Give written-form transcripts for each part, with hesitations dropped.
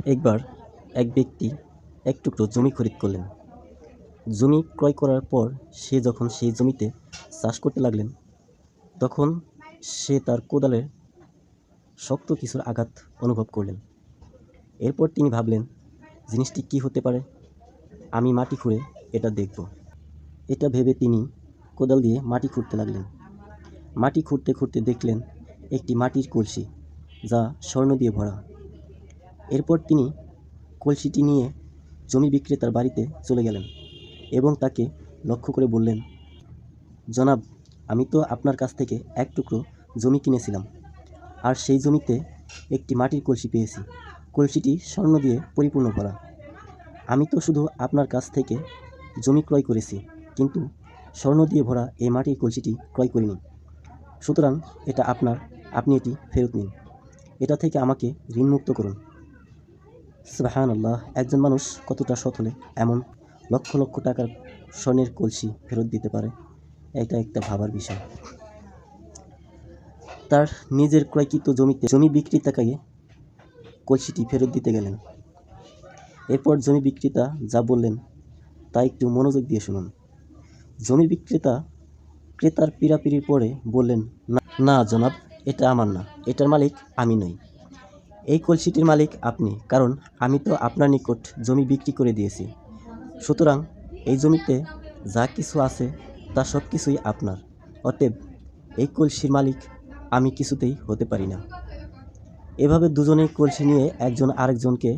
একবার এক ব্যক্তি এক টুকরো জমি খরিদ করলেন। জমি ক্রয় করার পর সে যখন সেই জমিতে চাষ করতে লাগলেন, তখন সে তার কোদালের শক্ত কিছুর আঘাত অনুভব করলেন। এরপর তিনি ভাবলেন, জিনিসটি কি হতে পারে, আমি মাটি খুঁড়ে এটা দেখব। এটা ভেবে তিনি কোদাল দিয়ে মাটি খুঁড়তে লাগলেন। মাটি খুঁড়তে খুঁড়তে দেখলেন একটি মাটির কলসি, যা স্বর্ণ দিয়ে ভরা। এরপর তিনি কলসিটি নিয়ে জমি বিক্রেতার বাড়িতে চলে গেলেন এবং তাকে লক্ষ্য করে বললেন, জনাব, আমি তো আপনার কাছ থেকে এক টুকরো জমি কিনেছিলাম, আর সেই জমিতে একটি মাটির কলসি পেয়েছি। কলসিটি স্বর্ণ দিয়ে পরিপূর্ণ ভরা। আমি তো শুধু আপনার কাছ থেকে জমি ক্রয় করেছি, কিন্তু স্বর্ণ দিয়ে ভরা এই মাটির কলসিটি ক্রয় করিনি। সুতরাং এটা আপনার, আপনি এটি ফেরত নিন। এটা থেকে আমাকে ঋণমুক্ত করুন। সুবহানাল্লাহ, একজন মানুষ কতটা সৎ হলে এমন লক্ষ লক্ষ টাকার স্বর্ণের কলসি ফেরত দিতে পারে, এটা একটা ভাবার বিষয়। তার নিজের ক্রয়কৃত জমি বিক্রেতাকে কলসিটি ফেরত দিতে গেলেন। এরপর জমি বিক্রেতা যা বললেন তা একটু মনোযোগ দিয়ে শুনুন। জমি বিক্রেতা ক্রেতার পীড়াপিড়ির পরে বললেন, না জনাব, এটা আমার না, এটার মালিক আমি নই। এই কলসিটির মালিক আপনি, কারণ আমি তো আপনার নিকট জমি বিক্রি করে দিয়েছি। সুতরাং এই জমিতে যা কিছু আছে তা সব কিছুই আপনার। অতএব এই কলসির মালিক আমি কিছুতেই হতে পারি না। এভাবে দুজনেই কলসি নিয়ে একজন আরেকজনকে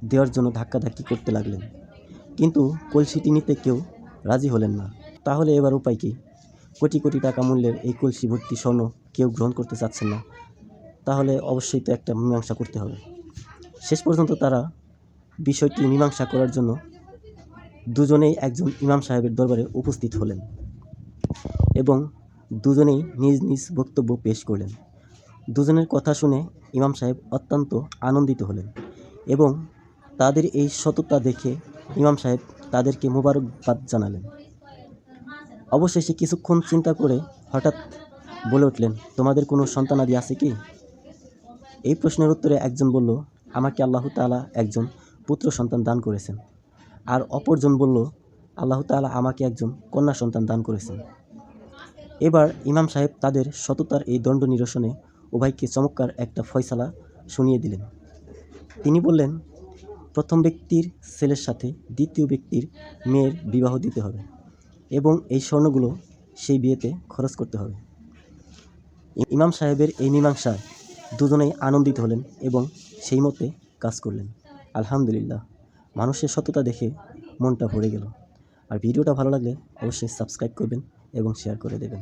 দেওয়ার জন্য ধাক্কাধাক্কি করতে লাগলেন, কিন্তু কলসিটি নিতে কেউ রাজি হলেন না। তাহলে এবার উপায় কী? কোটি কোটি টাকা মূল্যের এই কলসি ভর্তি স্বর্ণ কেউ গ্রহণ করতে চাচ্ছেন না, তাহলে অবশ্যই তো একটা মীমাংসা করতে হবে। শেষ পর্যন্ত তারা বিষয়টি মীমাংসা করার জন্য দুজনেই একজন ইমাম সাহেবের দরবারে উপস্থিত হলেন এবং দুজনেই নিজ নিজ বক্তব্য পেশ করলেন। দুজনের কথা শুনে ইমাম সাহেব অত্যন্ত আনন্দিত হলেন এবং তাদের এই সততা দেখে ইমাম সাহেব তাদেরকে মোবারকবাদ জানালেন। অবশেষে কিছুক্ষণ চিন্তা করে হঠাৎ বলে উঠলেন, তোমাদের কোনো সন্তানাদি আছে কি? এই প্রশ্নের উত্তরে একজন বলল, আমাকে আল্লাহ তাআলা একজন পুত্র সন্তান দান করেছেন। আর অপরজন বলল, আল্লাহ তাআলা আমাকে একজন কন্যা সন্তান দান করেছেন। এবার ইমাম সাহেব তাদের সততার এই দণ্ড নিরসনে উভয়কে চমৎকার একটা ফয়সালা শুনিয়ে দিলেন। তিনি বললেন, প্রথম ব্যক্তির ছেলের সাথে দ্বিতীয় ব্যক্তির মেয়ের বিবাহ দিতে হবে এবং এই স্বর্ণগুলো সেই বিয়েতে খরচ করতে হবে। ইমাম সাহেবের এই মীমাংসায় দুজনেই আনন্দিত হলেন এবং সেই মতে কাজ করলেন। আলহামদুলিল্লাহ, মানুষের সততা দেখে মনটা ভরে গেল। আর ভিডিওটা ভালো লাগলে অবশ্যই সাবস্ক্রাইব করবেন এবং শেয়ার করে দেবেন।